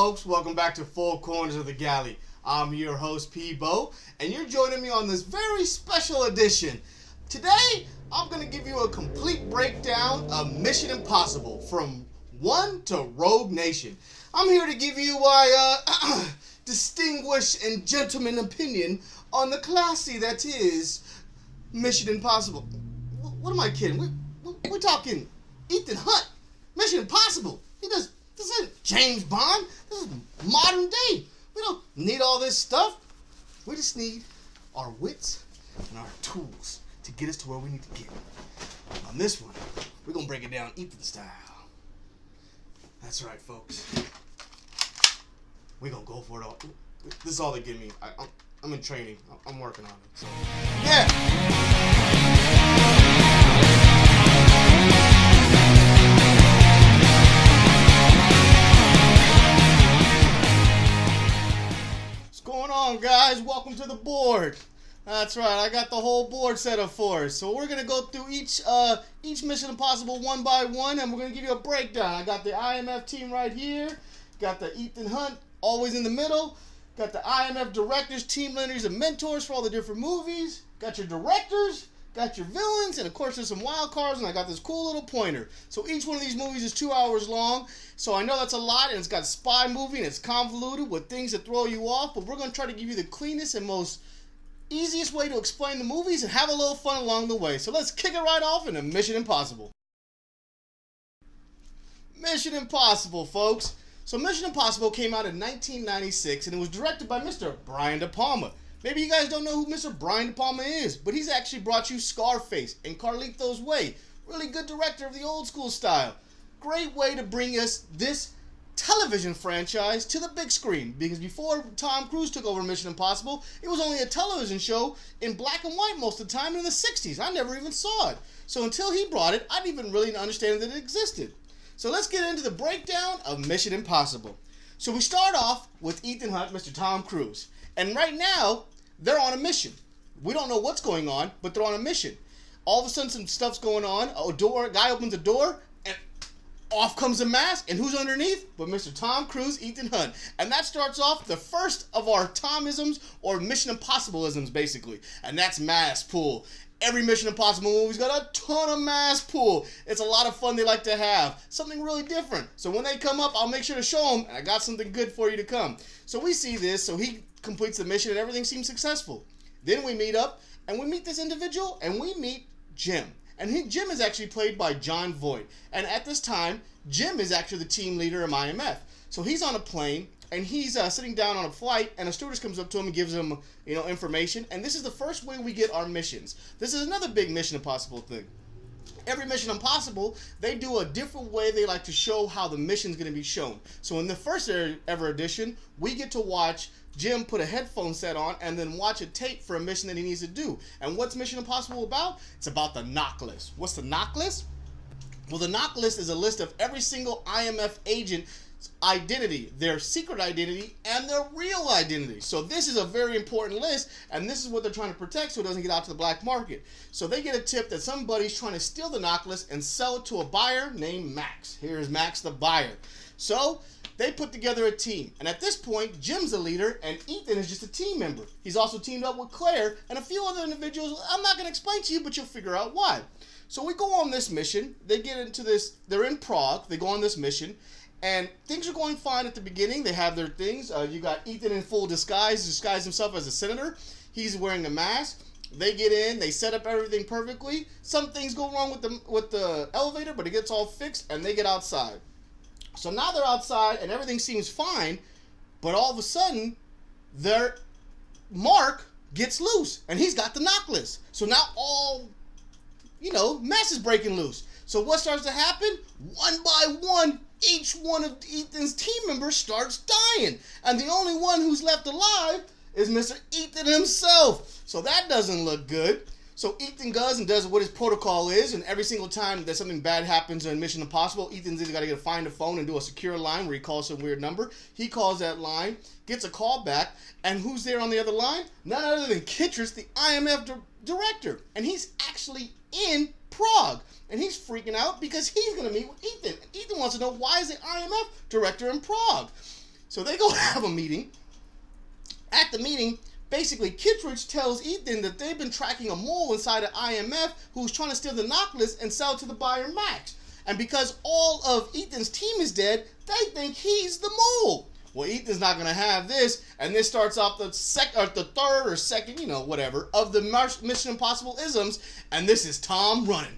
folks? Welcome back to Four Corners of the Galley. I'm your host, P-Bo, and you're joining me on this very special edition. Today, I'm going to give you a complete breakdown of Mission Impossible from 1 to Rogue Nation. I'm here to give you my distinguished and gentleman opinion on the classy that is Mission Impossible. What am I kidding? We're talking Ethan Hunt. Mission Impossible. This isn't James Bond. This is modern day. We don't need all this stuff. We just need our wits and our tools to get us to where we need to get. On this one, we're going to break it down Ethan style. That's right, folks. We're going to go for it all. This is all they give me. I'm in training. I'm working on it. So, yeah. Guys, welcome to the board. That's right, I got the whole board set up for us. So we're gonna go through each Mission Impossible one by one, and we're gonna give you a breakdown. I got the IMF team right here. Got the Ethan Hunt always in the middle. Got the IMF directors, team leaders, and mentors for all the different movies. Got your directors. Got your villains, and of course there's some wild cards, and I got this cool little pointer. So each one of these movies is 2 hours long, so I know that's a lot, and it's got spy movie, and it's convoluted with things that throw you off, but we're going to try to give you the cleanest and most easiest way to explain the movies and have a little fun along the way. So let's kick it right off into Mission Impossible. Mission Impossible, folks. So Mission Impossible came out in 1996, and it was directed by Mr. Brian De Palma. Maybe you guys don't know who Mr. Brian De Palma is, but he's actually brought you Scarface and Carlito's Way. Really good director of the old school style. Great way to bring us this television franchise to the big screen, because before Tom Cruise took over Mission Impossible, it was only a television show in black and white most of the time in the 60s. I never even saw it. So until he brought it, I didn't even really understand that it existed. So let's get into the breakdown of Mission Impossible. So we start off with Ethan Hunt, Mr. Tom Cruise. And right now, they're on a mission. We don't know what's going on, but they're on a mission. All of a sudden, some stuff's going on. A guy opens a door, and off comes a mask. And who's underneath? But Mr. Tom Cruise, Ethan Hunt. And that starts off the first of our Tomisms, or Mission Impossible-isms, basically. And that's mask pull. Every Mission Impossible movie's got a ton of mask pull. It's a lot of fun they like to have. Something really different. So when they come up, I'll make sure to show them, and I got something good for you to come. So we see this, so he completes the mission and everything seems successful. Then we meet up and we meet this individual and we meet Jim. And Jim is actually played by Jon Voight. And at this time, Jim is actually the team leader of IMF. So he's on a plane and he's sitting down on a flight, and a stewardess comes up to him and gives him, information. And this is the first way we get our missions. This is another big Mission Impossible thing. Every Mission Impossible, they do a different way they like to show how the mission's going to be shown. So in the first ever edition, we get to watch Jim put a headphone set on and then watch a tape for a mission that he needs to do. And what's Mission Impossible about? It's about the knock list. What's the knock list? Well, the knock list is a list of every single IMF agent's identity, their secret identity, and their real identity. So this is a very important list, and this is what they're trying to protect so it doesn't get out to the black market. So they get a tip that somebody's trying to steal the knock list and sell it to a buyer named Max. Here's Max the buyer. So they put together a team, and at this point, Jim's the leader, and Ethan is just a team member. He's also teamed up with Claire and a few other individuals I'm not going to explain to you, but you'll figure out why. So we go on this mission. They get into this. They're in Prague. They go on this mission, and things are going fine at the beginning. They have their things. You got Ethan in full disguise himself as a senator. He's wearing a mask. They get in. They set up everything perfectly. Some things go wrong with the elevator, but it gets all fixed, and they get outside. So now they're outside and everything seems fine, but all of a sudden, their Mark gets loose and he's got the knock list. So now all, mess is breaking loose. So what starts to happen? One by one, each one of Ethan's team members starts dying. And the only one who's left alive is Mr. Ethan himself. So that doesn't look good. So Ethan goes and does what his protocol is, and every single time that something bad happens in Mission Impossible, Ethan's either got to find a phone and do a secure line where he calls some weird number. He calls that line, gets a call back, and who's there on the other line? None other than Kittredge, the IMF director. And he's actually in Prague, and he's freaking out because he's going to meet with Ethan. Ethan wants to know, why is the IMF director in Prague? So they go have a meeting. At the meeting, basically, Kittredge tells Ethan that they've been tracking a mole inside of IMF who's trying to steal the knock list and sell it to the buyer Max. And because all of Ethan's team is dead, they think he's the mole. Well, Ethan's not going to have this, and this starts off the third or second, whatever, of the Mission Impossible isms, and this is Tom running.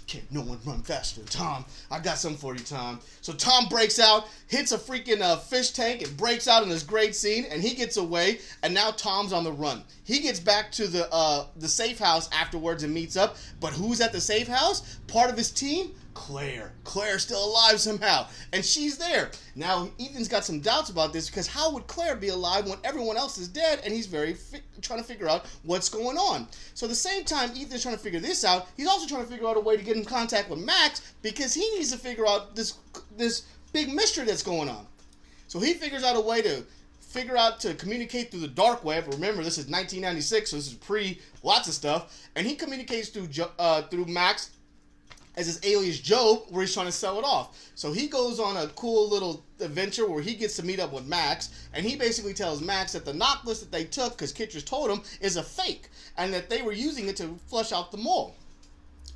Can't no one run faster than Tom. I got something for you, Tom. So Tom breaks out, hits a freaking fish tank, and breaks out in this great scene, and he gets away, and now Tom's on the run. He gets back to the safe house afterwards and meets up, but who's at the safe house? Part of his team? Claire. Claire's still alive somehow, and she's there. Now, Ethan's got some doubts about this because how would Claire be alive when everyone else is dead, and he's trying to figure out what's going on. So at the same time Ethan's trying to figure this out, he's also trying to figure out a way to get in contact with Max because he needs to figure out this big mystery that's going on. So he figures out a way to communicate through the dark web. Remember, this is 1996, so this is pre lots of stuff, and he communicates through Max as his alias Job, where he's trying to sell it off. So he goes on a cool little adventure where he gets to meet up with Max, and he basically tells Max that the knock list that they took, because Kittredge told him, is a fake, and that they were using it to flush out the mole.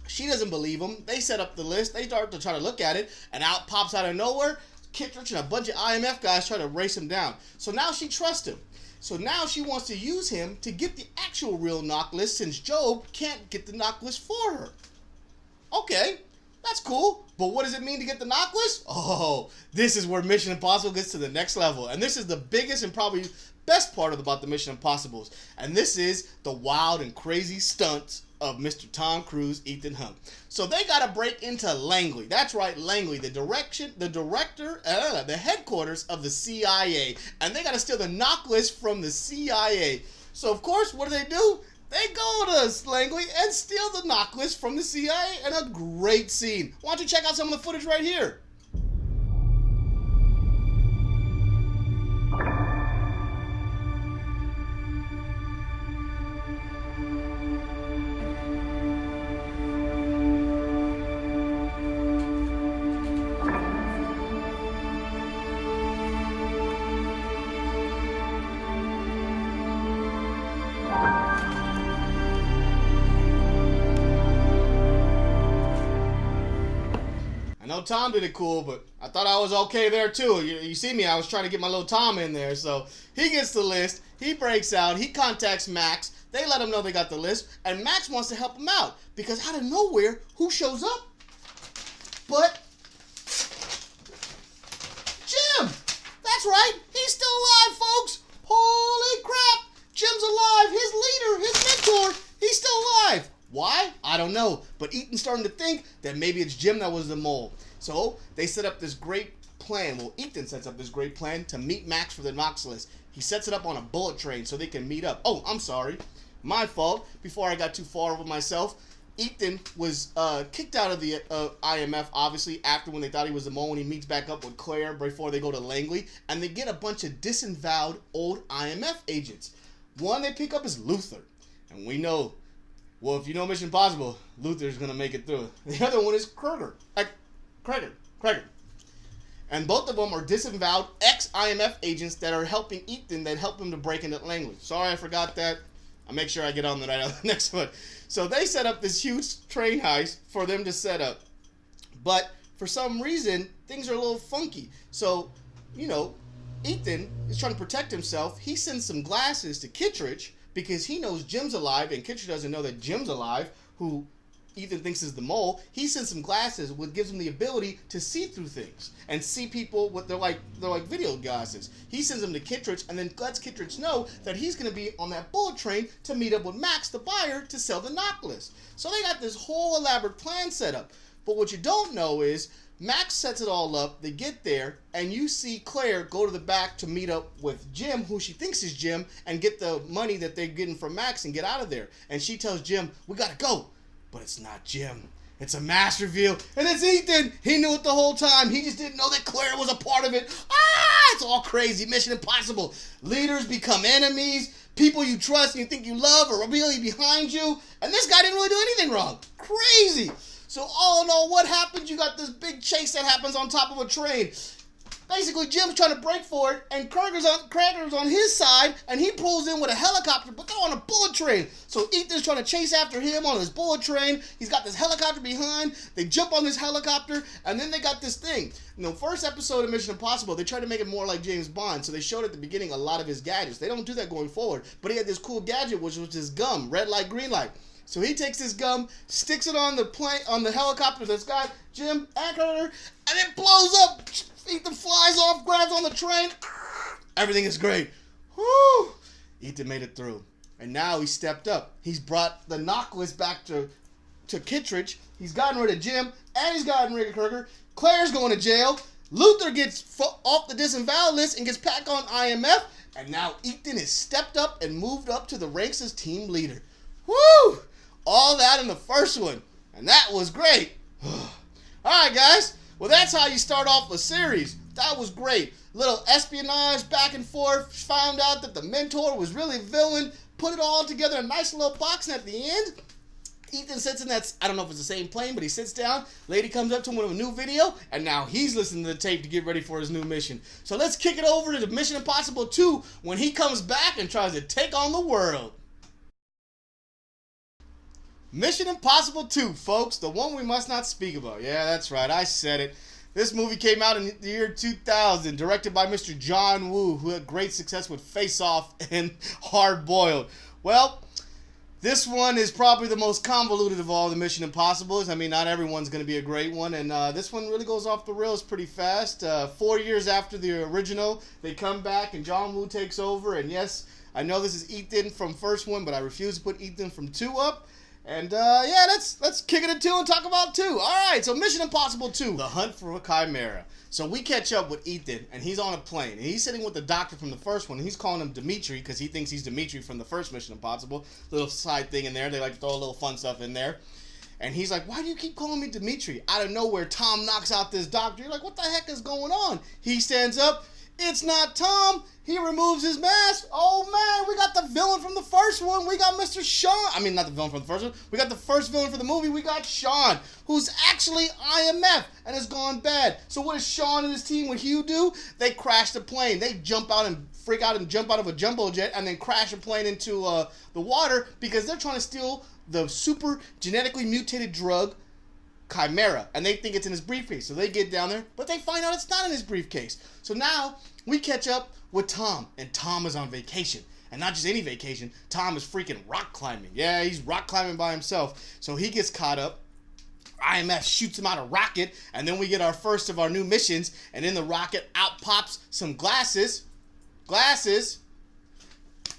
She doesn't believe him. They set up the list. They start to try to look at it, and out pops out of nowhere Kittredge and a bunch of IMF guys try to race him down. So now she trusts him. So now she wants to use him to get the actual real knock list, since Job can't get the knock list for her. Okay, that's cool, but what does it mean to get the knock list? Oh, this is where Mission Impossible gets to the next level, and this is the biggest and probably best part about the Mission Impossibles, and this is the wild and crazy stunts of Mr. Tom Cruise, Ethan Hunt. So they got to break into Langley. That's right, Langley, the headquarters of the CIA, and they got to steal the knock list from the CIA. So of course, what do? They go to Langley and steal the knock list from the CIA in a great scene. Why don't you check out some of the footage right here? I know Tom did it cool, but I thought I was okay there too. You see me, I was trying to get my little Tom in there. So he gets the list, he breaks out, he contacts Max, they let him know they got the list, and Max wants to help him out. Because out of nowhere, who shows up? But Jim! That's right, he's still alive, folks! Holy crap! Jim's alive, his leader, his mentor, he's still alive! Why? I don't know. But Ethan's starting to think that maybe it's Jim that was the mole. So they set up this great plan. Well, Ethan sets up this great plan to meet Max for the Knox list. He sets it up on a bullet train so they can meet up. Oh, I'm sorry. My fault. Before I got too far over myself, Ethan was kicked out of the IMF, obviously, after when they thought he was the mole, and he meets back up with Claire before they go to Langley, and they get a bunch of disavowed old IMF agents. One they pick up is Luther, and we know, well, if you know Mission Impossible, Luther's going to make it through. The other one is Kreger. And both of them are disavowed ex-IMF agents that are helping Ethan, that help him to break into Langley. Sorry, I forgot that. I'll make sure I get on the next one. So they set up this huge train heist for them to set up. But for some reason, things are a little funky. So, Ethan is trying to protect himself. He sends some glasses to Kittredge because he knows Jim's alive, and Kittredge doesn't know that Jim's alive, who Ethan thinks is the mole. He sends some glasses, which gives him the ability to see through things and see people with they're like video glasses. He sends them to Kittredge, and then lets Kittredge know that he's going to be on that bullet train to meet up with Max, the buyer, to sell the knock list. So they got this whole elaborate plan set up. But what you don't know is Max sets it all up. They get there, and you see Claire go to the back to meet up with Jim, who she thinks is Jim, and get the money that they're getting from Max and get out of there. And she tells Jim, "We gotta go." But it's not Jim. It's a mass reveal, and it's Ethan. He knew it the whole time. He just didn't know that Claire was a part of it. It's all crazy. Mission Impossible. Leaders become enemies. People you trust and you think you love are really behind you. And this guy didn't really do anything wrong. Crazy. So all in all, what happens? You got this big chase that happens on top of a train. Basically, Jim's trying to break for it, and Cracker's on his side, and he pulls in with a helicopter, but they're on a bullet train. So Ethan's trying to chase after him on his bullet train. He's got this helicopter behind. They jump on this helicopter, and then they got this thing. In the first episode of Mission Impossible, they tried to make it more like James Bond, so they showed at the beginning a lot of his gadgets. They don't do that going forward, but he had this cool gadget, which was his gum, red light, green light. So he takes his gum, sticks it on the helicopter that's got Jim and Carter, and it blows up. Ethan flies off, grabs on the train. Everything is great. Woo! Ethan made it through. And now he stepped up. He's brought the knock list back to Kittredge. He's gotten rid of Jim, and he's gotten rid of Kirker. Claire's going to jail. Luther gets off the disavowed list and gets back on IMF. And now Ethan is stepped up and moved up to the ranks as team leader. Woo! All that in the first one. And that was great. Alright, guys. Well, that's how you start off a series. That was great. Little espionage back and forth. Found out that the mentor was really a villain. Put it all together in a nice little box. And at the end, Ethan sits in that, I don't know if it's the same plane, but he sits down. Lady comes up to him with a new video. And now he's listening to the tape to get ready for his new mission. So let's kick it over to Mission Impossible 2 when he comes back and tries to take on the world. Mission Impossible 2, folks. The one we must not speak about. Yeah, that's right. I said it. This movie came out in the year 2000, directed by Mr. John Woo, who had great success with Face Off and Hard Boiled. Well, this one is probably the most convoluted of all the Mission Impossibles. I mean, not everyone's going to be a great one, and this one really goes off the rails pretty fast. 4 years after the original, they come back, and John Woo takes over. And yes, I know this is Ethan from first one, but I refuse to put Ethan from 2 up. And, yeah, let's kick it at 2 and talk about 2. All right, so Mission Impossible 2, The Hunt for a Chimera. So we catch up with Ethan, and he's on a plane. And he's sitting with the doctor from the first one. And he's calling him Dimitri because he thinks he's Dimitri from the first Mission Impossible. Little side thing in there. They like to throw a little fun stuff in there. And he's like, why do you keep calling me Dimitri? Out of nowhere, Tom knocks out this doctor. You're like, what the heck is going on? He stands up. It's not Tom. He removes his mask. Oh, man, we got the villain from the first one. We got Mr. Sean. I mean, not the villain from the first one. We got the first villain for the movie. We got Sean, who's actually IMF and has gone bad. So what does Sean and his team with Hugh do? They crash the plane. They jump out and freak out and jump out of a jumbo jet and then crash a plane into the water because they're trying to steal the super genetically mutated drug Chimera, and they think it's in his briefcase. So they get down there, but they find out it's not in his briefcase. So now we catch up with Tom, and Tom is on vacation. And not just any vacation, Tom is freaking rock climbing. Yeah, he's rock climbing by himself. So he gets caught up. IMF shoots him out a rocket, and then we get our first of our new missions, and in the rocket out pops some glasses.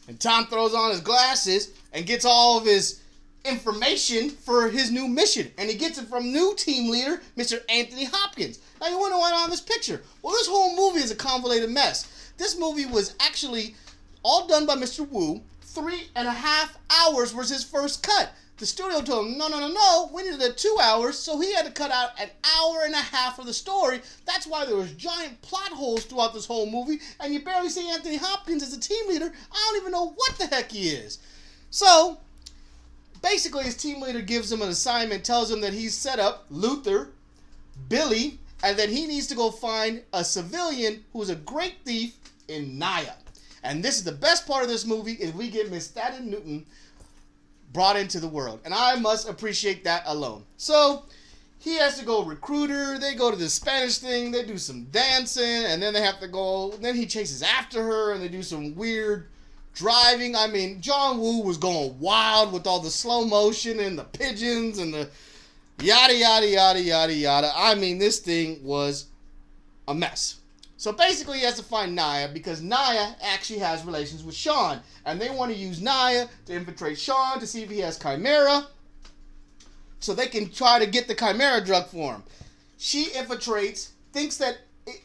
And Tom throws on his glasses and gets all of his information for his new mission, and he gets it from new team leader Mr. Anthony Hopkins. Now you wonder why on this picture. Well, this whole movie is a convoluted mess. This movie was actually all done by Mr. Wu. 3.5 hours was his first cut. The studio told him, no, we needed it 2 hours, so he had to cut out 1.5 hours of the story. That's why there was giant plot holes throughout this whole movie, and you barely see Anthony Hopkins as a team leader. I don't even know what the heck he is. So basically, his team leader gives him an assignment, tells him that he's set up Luther, Billy, and that he needs to go find a civilian who's a great thief in Naya. And this is the best part of this movie, is we get Miss Thaddeus Newton brought into the world. And I must appreciate that alone. So he has to go recruit her. They go to the Spanish thing. They do some dancing. And then they have to go. Then he chases after her. And they do some weird driving. I mean, John Woo was going wild with all the slow motion and the pigeons and the yada, yada, yada, yada, yada. I mean, this thing was a mess. So basically, he has to find Naya because Naya actually has relations with Sean. And they want to use Naya to infiltrate Sean to see if he has Chimera, so they can try to get the Chimera drug for him. She infiltrates, thinks that,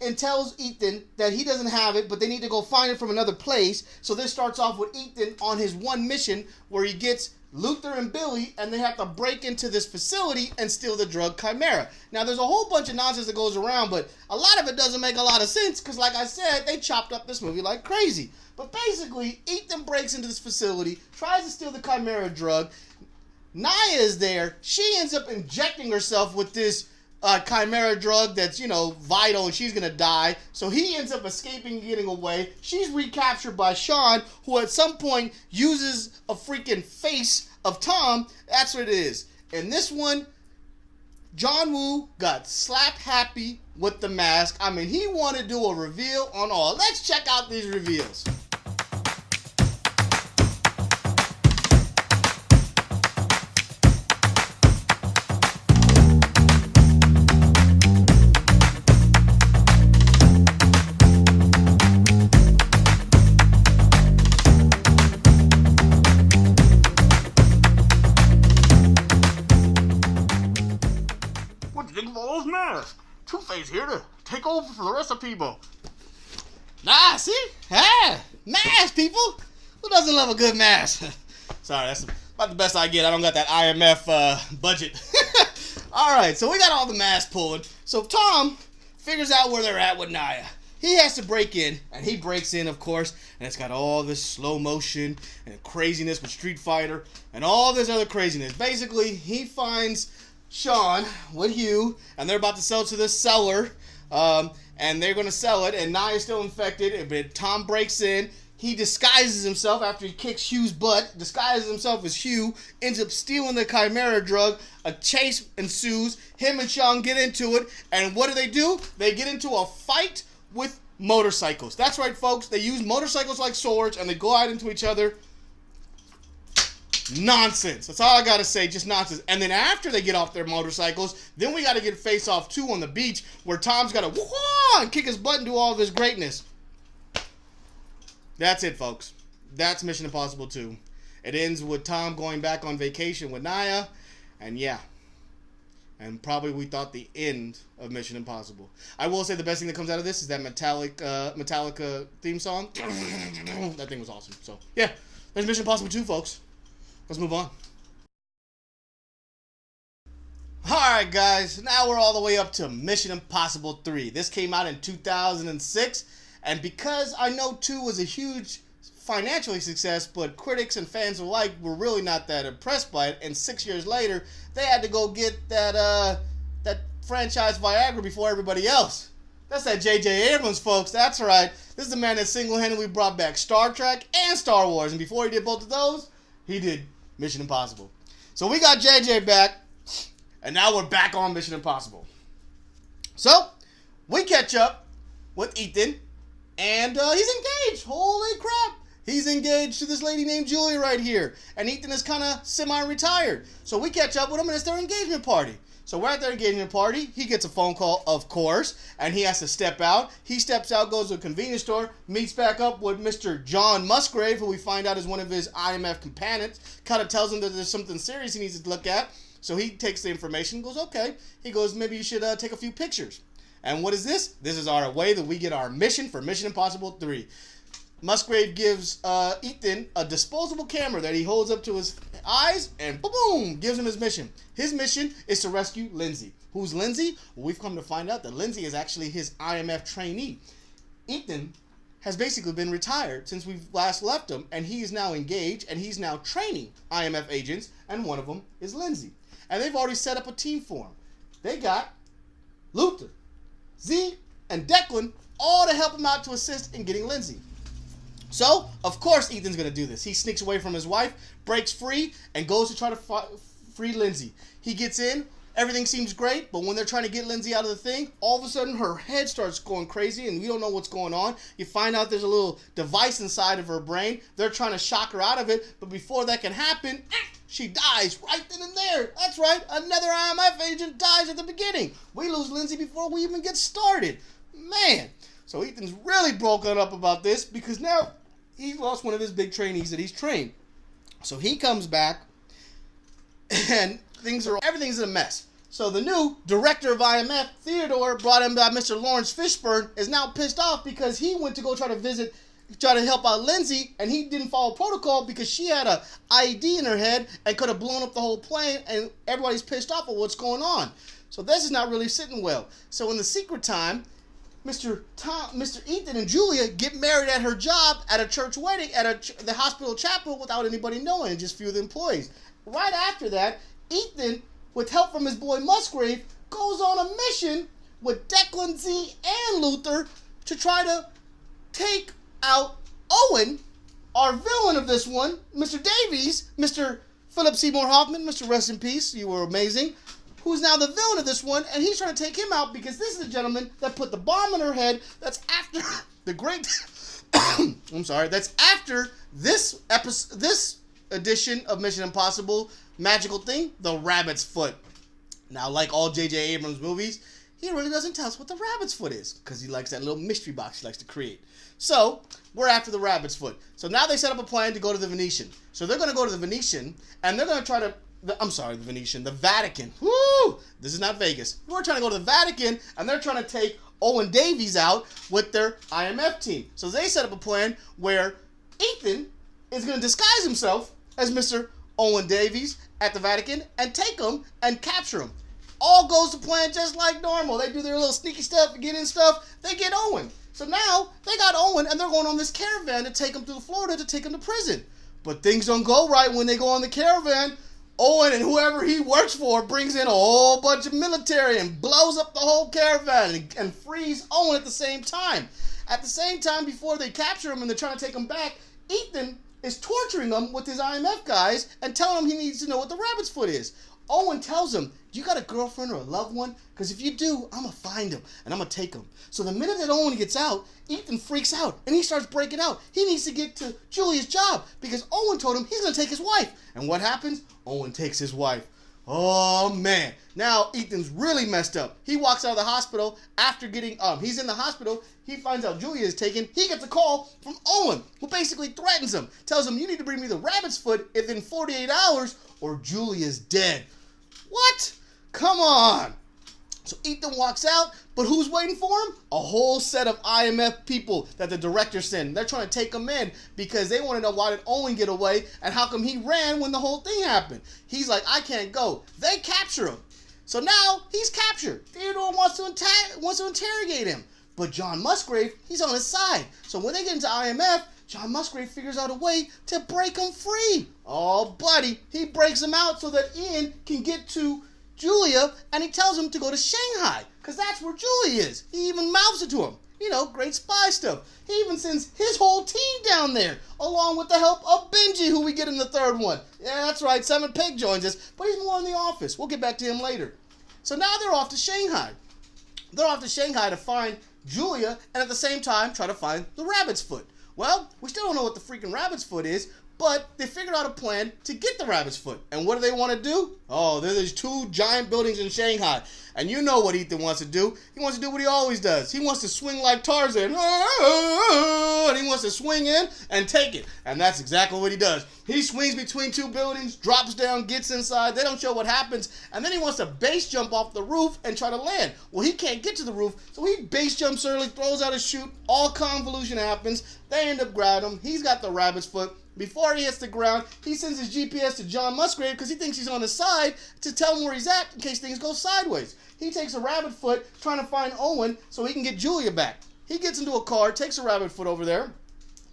and tells Ethan that he doesn't have it, but they need to go find it from another place. So this starts off with Ethan on his one mission where he gets Luther and Billy, and they have to break into this facility and steal the drug Chimera. Now, there's a whole bunch of nonsense that goes around, but a lot of it doesn't make a lot of sense because, like I said, they chopped up this movie like crazy. But basically, Ethan breaks into this facility, tries to steal the Chimera drug. Naya is there. She ends up injecting herself with this chimera drug that's, vital, and she's going to die. So he ends up escaping and getting away. She's recaptured by Sean, who at some point uses a freaking face of Tom. That's what it is. In this one, John Woo got slap happy with the mask. I mean, he wanted to do a reveal on all. Let's check out these reveals. Two-Face here to take over for the rest of people. Nah, see? Mask, people. Who doesn't love a good mask? Sorry, that's about the best I get. I don't got that IMF budget. Alright, so we got all the masks pulling. So Tom figures out where they're at with Naya. He has to break in, and he breaks in, of course, and it's got all this slow motion and craziness with Street Fighter and all this other craziness. Basically, he finds Sean with Hugh, and they're about to sell to this seller, and they're going to sell it, and Naya's still infected, but Tom breaks in. He disguises himself after he kicks Hugh's butt, disguises himself as Hugh, ends up stealing the chimera drug. A chase ensues. Him and Sean get into it, and what do? They get into a fight with motorcycles. That's right, folks. They use motorcycles like swords, and they go out into each other. Nonsense. That's all I gotta say, just nonsense. And then after they get off their motorcycles, then we gotta get Face Off 2 on the beach, where Tom's gotta and kick his butt and do all of his greatness. That's it, folks. That's Mission Impossible 2. It ends with Tom going back on vacation with Naya, and yeah. And probably we thought the end of Mission Impossible. I will say the best thing that comes out of this is that Metallica theme song. That thing was awesome. So, yeah. There's Mission Impossible 2, folks. Let's move on. Alright, guys. Now we're all the way up to Mission Impossible 3. This came out in 2006. And because I know 2 was a huge financial success, but critics and fans alike were really not that impressed by it, and 6 years later, they had to go get that franchise Viagra before everybody else. That's that JJ Abrams, folks. That's right. This is the man that single-handedly brought back Star Trek and Star Wars. And before he did both of those, he did Mission Impossible. So we got JJ back, and now we're back on Mission Impossible. So, we catch up with Ethan, and he's engaged. Holy crap. He's engaged to this lady named Julia right here. And Ethan is kind of semi-retired. So we catch up with him, and it's their engagement party. So we're at their engagement party. He gets a phone call, of course, and he has to step out. He steps out, goes to a convenience store, meets back up with Mr. John Musgrave, who we find out is one of his IMF companions, kind of tells him that there's something serious he needs to look at. So he takes the information and goes, okay. He goes, maybe you should take a few pictures. And what is this? This is our way that we get our mission for Mission Impossible 3. Musgrave gives Ethan a disposable camera that he holds up to his eyes and boom, gives him his mission. His mission is to rescue Lindsay. Who's Lindsay? Well, we've come to find out that Lindsay is actually his IMF trainee. Ethan has basically been retired since we've last left him, and he is now engaged, and he's now training IMF agents, and one of them is Lindsay. And they've already set up a team for him. They got Luther, Z, and Declan all to help him out to assist in getting Lindsay. So, of course, Ethan's going to do this. He sneaks away from his wife, breaks free, and goes to try to free Lindsay. He gets in. Everything seems great, but when they're trying to get Lindsay out of the thing, all of a sudden her head starts going crazy, and we don't know what's going on. You find out there's a little device inside of her brain. They're trying to shock her out of it, but before that can happen, she dies right then and there. That's right, another IMF agent dies at the beginning. We lose Lindsay before we even get started. Man. So Ethan's really broken up about this because now he's lost one of his big trainees that he's trained. So he comes back, and everything's in a mess. So the new director of IMF, Theodore, brought in by Mr. Lawrence Fishburne, is now pissed off because he went to go try to help out Lindsay, and he didn't follow protocol because she had a IED in her head and could have blown up the whole plane, and everybody's pissed off at what's going on. So this is not really sitting well. So in the secret time, Mr. Ethan and Julia get married at her job at a church wedding at the hospital chapel without anybody knowing, and just a few of the employees. Right after that, Ethan, with help from his boy Musgrave, goes on a mission with Declan Z and Luther to try to take out Owen, our villain of this one, Mr. Davies, Mr. Philip Seymour Hoffman, Mr. Rest in Peace, you were amazing, who's now the villain of this one, and he's trying to take him out because this is the gentleman that put the bomb in her head that's after the great... I'm sorry, that's after this edition of Mission Impossible magical thing, the rabbit's foot. Now, like all JJ Abrams movies, he really doesn't tell us what the rabbit's foot is because he likes that little mystery box he likes to create. So, we're after the rabbit's foot. So now they set up a plan to go to the Venetian. So they're going to go to the Venetian, and they're going to try to... the Vatican. Woo! This is not Vegas. We're trying to go to the Vatican, and they're trying to take Owen Davies out with their IMF team. So they set up a plan where Ethan is going to disguise himself as Mr. Owen Davies at the Vatican and take him and capture him. All goes to plan just like normal. They do their little sneaky stuff, get in stuff, they get Owen. So now they got Owen and they're going on this caravan to take him to Florida to take him to prison. But things don't go right when they go on the caravan. Owen and whoever he works for brings in a whole bunch of military and blows up the whole caravan and frees Owen at the same time. At the same time, before they capture him and they're trying to take him back, Ethan is torturing him with his IMF guys and telling him he needs to know what the rabbit's foot is. Owen tells him, you got a girlfriend or a loved one? Because if you do, I'm going to find him and I'm going to take him. So the minute that Owen gets out, Ethan freaks out and he starts breaking out. He needs to get to Julia's job because Owen told him he's going to take his wife. And what happens? Owen takes his wife. Oh, man. Now Ethan's really messed up. He walks out of the hospital after getting, he's in the hospital. He finds out Julia is taken. He gets a call from Owen, who basically threatens him. Tells him, you need to bring me the rabbit's foot within 48 hours or Julia's dead. What? Come on. So Ethan walks out, but who's waiting for him? A whole set of IMF people that the director sent. They're trying to take him in because they want to know why did Owen get away and how come he ran when the whole thing happened. He's like, I can't go. They capture him. So now he's captured. Theodore wants to interrogate him. But John Musgrave, he's on his side. So when they get into IMF, John Musgrave figures out a way to break him free. Oh, buddy. He breaks him out so that Ian can get to Julia, and he tells him to go to Shanghai, because that's where Julia is. He even mouths it to him. You know, great spy stuff. He even sends his whole team down there, along with the help of Benji, who we get in the third one. Yeah, that's right, Simon Pegg joins us, but he's more in the office. We'll get back to him later. So now they're off to Shanghai. They're off to Shanghai to find Julia, and at the same time, try to find the rabbit's foot. Well, we still don't know what the freaking rabbit's foot is, but they figured out a plan to get the rabbit's foot. And what do they want to do? Oh, there's two giant buildings in Shanghai. And you know what Ethan wants to do. He wants to do what he always does. He wants to swing like Tarzan. And he wants to swing in and take it. And that's exactly what he does. He swings between two buildings, drops down, gets inside. They don't show what happens. And then he wants to base jump off the roof and try to land. Well, he can't get to the roof, so he base jumps early, throws out a chute. All convolution happens. They end up grabbing him. He's got the rabbit's foot. Before he hits the ground, he sends his GPS to John Musgrave because he thinks he's on his side to tell him where he's at in case things go sideways. He takes a rabbit foot trying to find Owen so he can get Julia back. He gets into a car, takes a rabbit foot over there,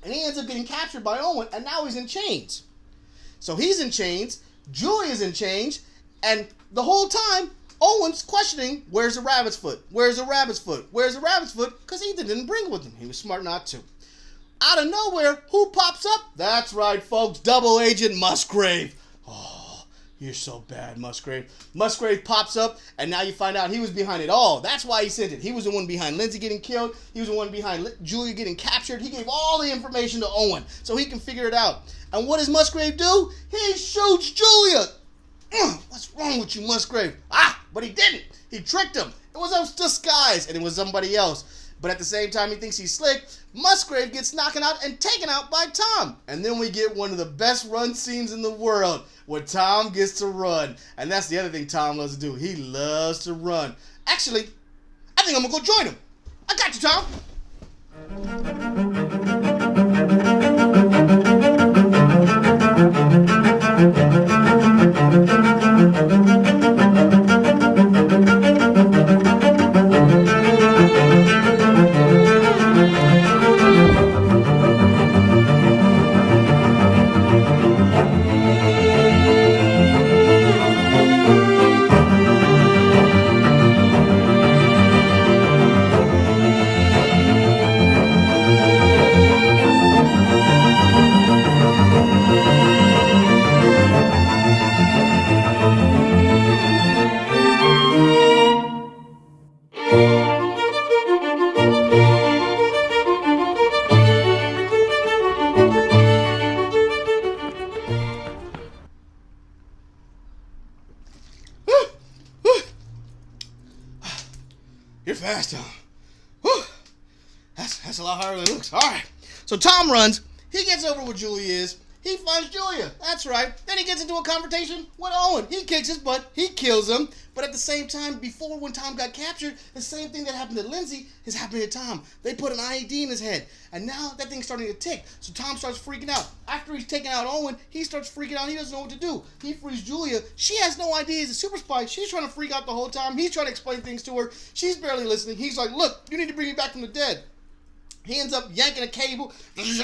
and he ends up getting captured by Owen, and now he's in chains. So he's in chains, Julia's in chains, and the whole time, Owen's questioning, where's the rabbit's foot? Where's the rabbit's foot? Where's the rabbit's foot? Because Ethan didn't bring it with him. He was smart not to. Out of nowhere, who pops up? That's right, folks, Double Agent Musgrave. Oh, you're so bad, Musgrave. Musgrave pops up, and now you find out he was behind it all. That's why he sent it. He was the one behind Lindsay getting killed. He was the one behind Julia getting captured. He gave all the information to Owen so he can figure it out. And what does Musgrave do? He shoots Julia. What's wrong with you, Musgrave? But he didn't. He tricked him. It was a disguise, and it was somebody else. But at the same time, he thinks he's slick. Musgrave gets knocked out and taken out by Tom. And then we get one of the best run scenes in the world where Tom gets to run. And that's the other thing Tom loves to do. He loves to run. Actually, I think I'm going to go join him. I got you, Tom. That's a lot harder than it looks. All right. So Tom runs. He gets over where Julia is. He finds Julia. That's right. Then he gets into a confrontation with Owen. He kicks his butt. He kills him. But at the same time, before when Tom got captured, the same thing that happened to Lindsay is happening to Tom. They put an IED in his head. And now that thing's starting to tick. So Tom starts freaking out. After he's taken out Owen, he starts freaking out. He doesn't know what to do. He frees Julia. She has no idea he's a super spy. She's trying to freak out the whole time. He's trying to explain things to her. She's barely listening. He's like, look, you need to bring me back from the dead. He ends up yanking a cable,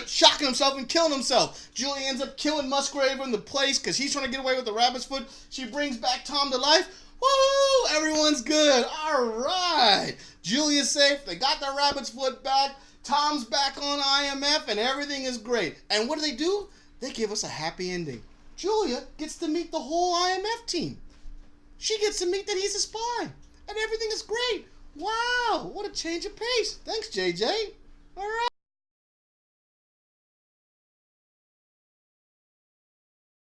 shocking himself and killing himself. Julia ends up killing Musgrave in the place because he's trying to get away with the rabbit's foot. She brings back Tom to life. Woo! Everyone's good. All right. Julia's safe. They got their rabbit's foot back. Tom's back on IMF and everything is great. And what do? They give us a happy ending. Julia gets to meet the whole IMF team. She gets to meet that he's a spy. And everything is great. Wow. What a change of pace. Thanks, JJ. All right.